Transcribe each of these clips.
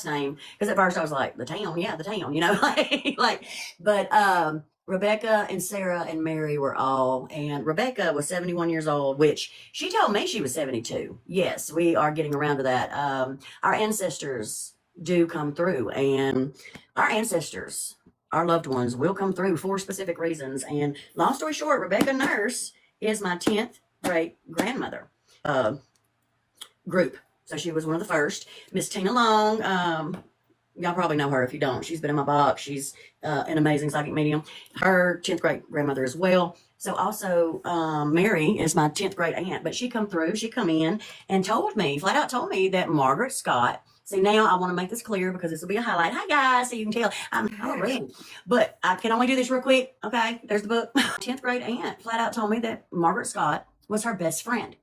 last name. Because at first I was like, the town, yeah, the town, but Rebecca and Sarah and Mary were all, and Rebecca was 71 years old, which she told me she was 72. Yes, we are getting around to that. Our ancestors do come through, and our ancestors, our loved ones, will come through for specific reasons. And long story short, Rebecca Nurse is my 10th great grandmother group. So she was one of the first. Miss Tina Long, y'all probably know her. If you don't, she's been in my box. She's an amazing psychic medium. Her 10th great grandmother as well. So also Mary is my 10th great aunt, but she come in and told me, flat out told me that Margaret Scott. See, now I want to make this clear because this will be a highlight. Hi guys, so you can tell I'm ready, but I can only do this real quick. Okay, there's the book. 10th grade aunt flat out told me that Margaret Scott was her best friend.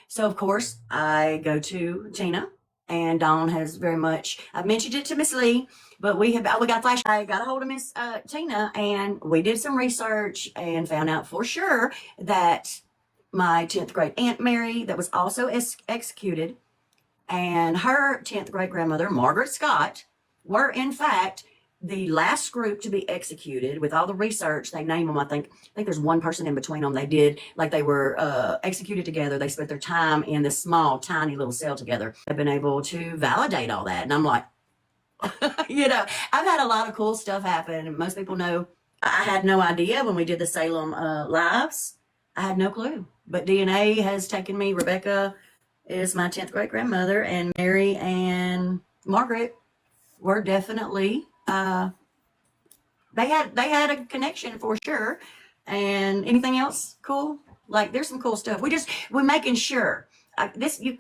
So of course I go to Tina, and Dawn has very much, I've mentioned it to Miss Lee, but we got a flash. I got a hold of Miss Tina, and we did some research and found out for sure that my 10th grade Aunt Mary, that was also executed, and her 10th great grandmother, Margaret Scott, were in fact the last group to be executed. With all the research, they name them. I think there's one person in between them. They did, like, they were executed together. They spent their time in this small, tiny little cell together. I've been able to validate all that. And I'm like, I've had a lot of cool stuff happen. Most people know I had no idea when we did the Salem lives. I had no clue. But DNA has taken me. Rebecca is my 10th great grandmother, and Mary and Margaret were definitely they had a connection for sure. And anything else cool? Like, there's some cool stuff. We're making sure. This is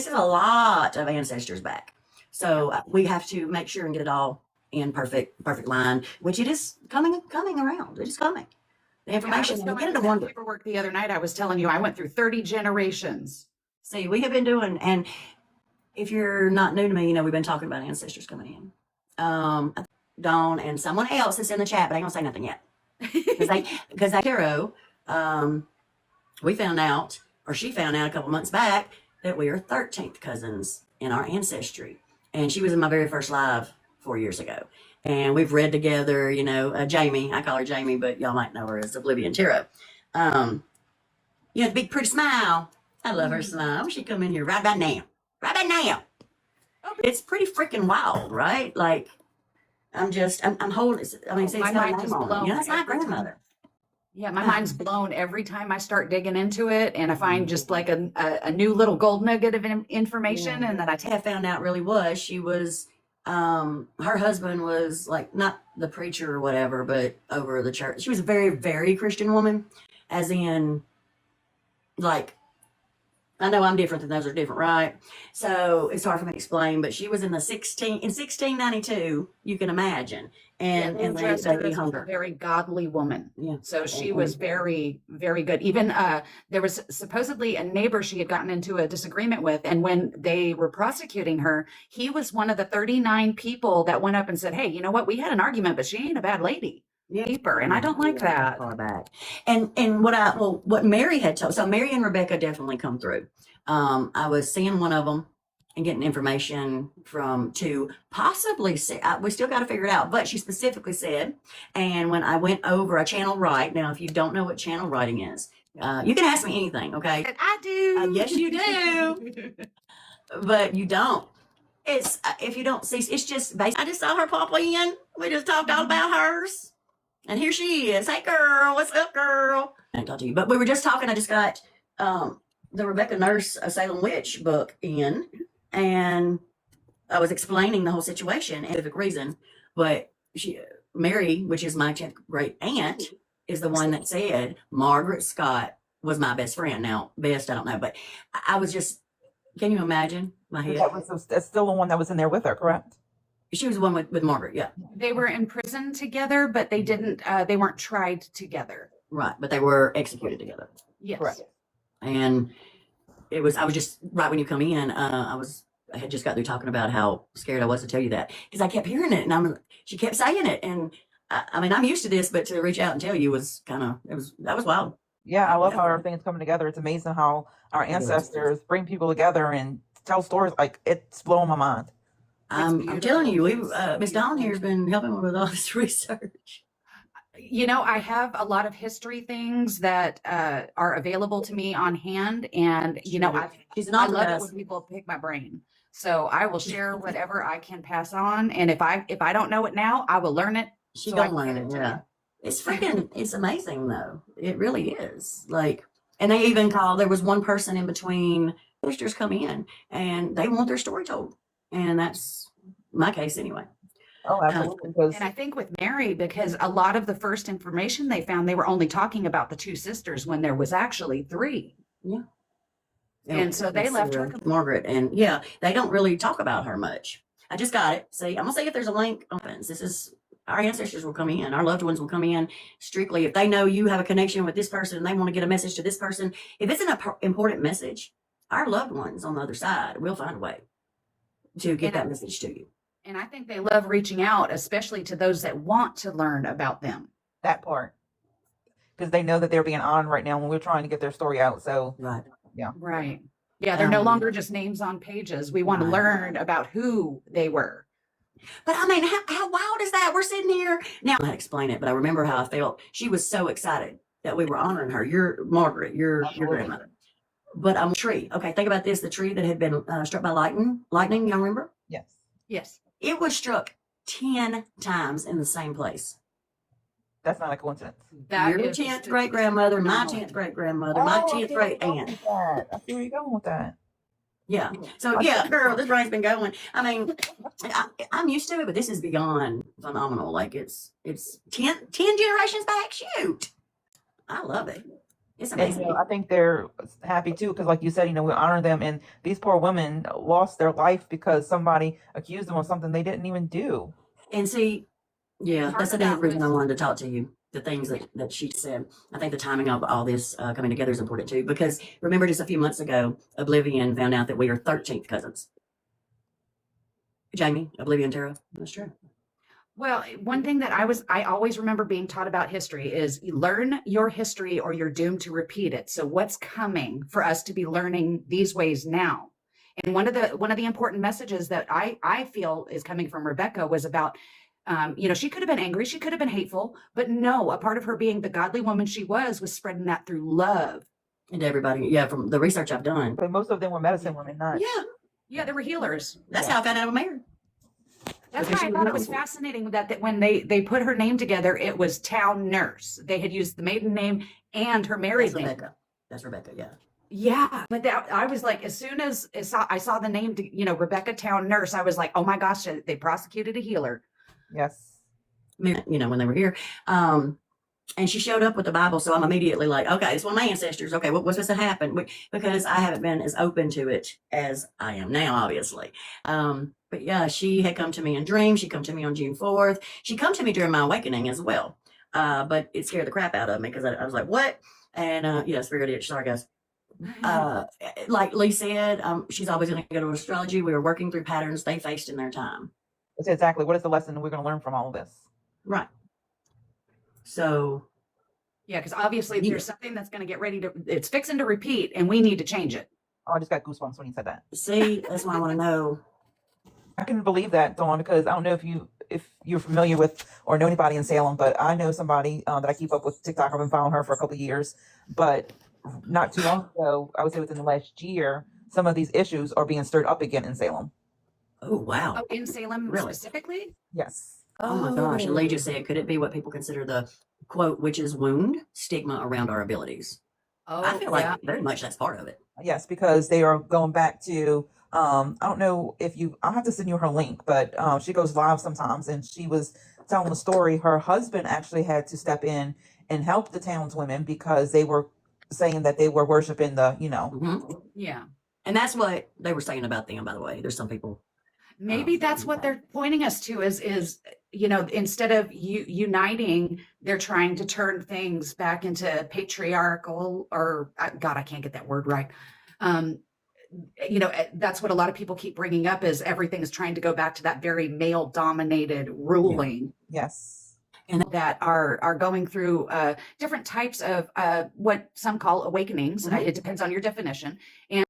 a lot of ancestors back. So we have to make sure and get it all in perfect line, which it is coming around. It is coming. The information. Yeah, I was paperwork the other night. I was telling you, I went through 30 generations. See, we have been doing, and if you're not new to me, we've been talking about ancestors coming in. Dawn and someone else is in the chat, but I ain't gonna say nothing yet. Because Tarot, we found out, or she found out a couple months back, that we are 13th cousins in our ancestry. And she was in my very first live 4 years ago. And we've read together, Jamie, I call her Jamie, but y'all might know her as Oblivion Tarot. The big pretty smile. I love her smile. She come in here right about now. It's pretty freaking wild, right? Like, I'm holding, see, my mind is blown. It's my grandmother. Yeah, my mind's blown every time I start digging into it, and I find just like a new little gold nugget of information, and then I found out really was, she was, her husband was like, not the preacher or whatever, but over the church. She was a very, very Christian woman, as in, like, I know I'm different than those are different, right? So it's hard for me to explain, but she was in 1692, you can imagine. And they hung her. A very godly woman. Yeah. So she was very, very good. Even there was supposedly a neighbor she had gotten into a disagreement with, and when they were prosecuting her, he was one of the 39 people that went up and said, "Hey, you know what? We had an argument, but she ain't a bad lady." Yeah. And I don't like that. Far back. And what Mary had told, so Mary and Rebecca definitely come through. I was seeing one of them and getting information from two, possibly say, we still got to figure it out, but she specifically said, and when I went over a channel write, now if you don't know what channel writing is, you can ask me anything, okay? I do. Yes, you do. But you don't. It's, if you don't see, it's just based, I just saw her pop in. We just talked all about hers. And here she is. Hey, girl. What's up, girl? I talked to you. But we were just talking. I just got the Rebecca Nurse Salem Witch book in. And I was explaining the whole situation and specific reason. But Mary, which is my 10th great aunt, is the one that said Margaret Scott was my best friend. Now, best, I don't know. But I was just, can you imagine my head? That's still the one that was in there with her, correct? She was the one with Margaret, yeah. They were in prison together, but they didn't, they weren't tried together. Right, but they were executed together. Yes. Correct. And I was just, right when you come in, I had just got through talking about how scared I was to tell you that. Because I kept hearing it, and she kept saying it. And I'm used to this, but to reach out and tell you was that was wild. Yeah, I love how everything's coming together. It's amazing how our ancestors bring people together and tell stories. Like, it's blowing my mind. I'm telling you, beautiful. Miss Dawn here has been helping me with all this research. You know, I have a lot of history things that are available to me on hand, and you know, She's an I author, love it guys. when people pick my brain. So I will share whatever I can pass on, and if I don't know it now, I will learn it. She so I don't can learn get it, to yeah. you. It's freaking, it's amazing though. It really is. Like, and they even call, there was one person in between visitors come in and they want their story told. And that's my case anyway. Oh, absolutely. Because And I think with Mary, because a lot of the first information they found, they were only talking about the two sisters when there was actually three. Yeah. And so they left her. Margaret, and yeah, they don't really talk about her much. I just got it. See, I'm gonna see if there's a link opens. This is our ancestors will come in, our loved ones will come in strictly if they know you have a connection with this person and they want to get a message to this person. If it's an important message, our loved ones on the other side will find a way to get that message to you. And I think they love reaching out, especially to those that want to learn about them. that part, because they know that they're being honored right now when we're trying to get their story out. So, Right. Right. Yeah, they're no longer just names on pages. We want to learn about who they were. But I mean, how wild is that? We're sitting here now. I can't explain it, but I remember how I felt. She was so excited that we were honoring her. You're Margaret, your grandmother. But I'm a tree. Okay, think about this: the tree that had been struck by lightning. Lightning, y'all remember? yes. Yes. It was struck 10 times in the same place. That's not a coincidence. That Your is 10th great grandmother, my 10th great grandmother, my 10th great aunt. I see where you're going with that. Yeah. So yeah, girl, this brain's been going. I mean, I'm used to it, but this is beyond phenomenal. Like it's 10 generations back. Shoot, I love it. It's And amazing. I think they're happy too, because like you said, we honor them, and these poor women lost their life because somebody accused them of something they didn't even do. And see, yeah, Part that's of another that reason I was- wanted to talk to you. The things that she said. I think the timing of all this coming together is important too. Because remember, just a few months ago, Oblivion found out that we are 13th cousins. Jamie, Oblivion, Tara, that's true. Well, one thing that I always remember being taught about history is you learn your history or you're doomed to repeat it. So what's coming for us to be learning these ways now? And one of the important messages that I feel is coming from Rebecca was about, she could have been angry, she could have been hateful, but no, a part of her being the godly woman she was spreading that through love. And everybody, yeah, from the research I've done. But most of them were medicine women, not. Yeah, they were healers. That's how I found out I'm married. That's Because why I she thought was it was known. fascinating that when they put her name together, it was town nurse. They had used the maiden name and her married That's name. Rebecca. That's Rebecca, yeah. Yeah, but I was like, as soon as I saw the name, Rebecca Town Nurse, I was like, oh my gosh, they prosecuted a healer. Yes. When they were here. And she showed up with the Bible, so I'm immediately like, okay, it's one of my ancestors. Okay, what's supposed to happen? Because I haven't been as open to it as I am now, obviously. But yeah, she had come to me in dreams. She come to me on June 4th. She come to me during my awakening as well. But it scared the crap out of me because I was like, what? And spirit itch. Sorry, guys. Like Lee said, she's always going to go to astrology. We were working through patterns they faced in their time. That's exactly what is the lesson we're going to learn from all of this. Right. So Yeah, because obviously there's something that's going to it's fixing to repeat, and we need to change it. Oh, I just got goosebumps when you said that. see, that's why I want to know. I can believe that, Dawn, because I don't know if you're familiar with or know anybody in Salem, but I know somebody that I keep up with TikTok. I've been following her for a couple of years, but not too long ago, I would say within the last year, some of these issues are being stirred up again in Salem. Oh wow. Oh, in Salem Really? specifically? Yes. Oh my gosh. And Lee just said, could it be what people consider the quote witch's wound stigma around our abilities? Oh, I feel like very much that's part of it. Yes, because they are going back to, I don't know if I'll have to send you her link, but she goes live sometimes, and she was telling the story. Her husband actually had to step in and help the townswomen because they were saying that they were worshiping the, Mhm. Yeah. And that's what they were saying about them, by the way. There's some people. Maybe that's what they're pointing us to is instead of uniting, they're trying to turn things back into patriarchal or God, I can't get that word right. That's what a lot of people keep bringing up is everything is trying to go back to that very male dominated ruling. Yes. And that are going through different types of what some call awakenings. Mhm. It depends on your definition.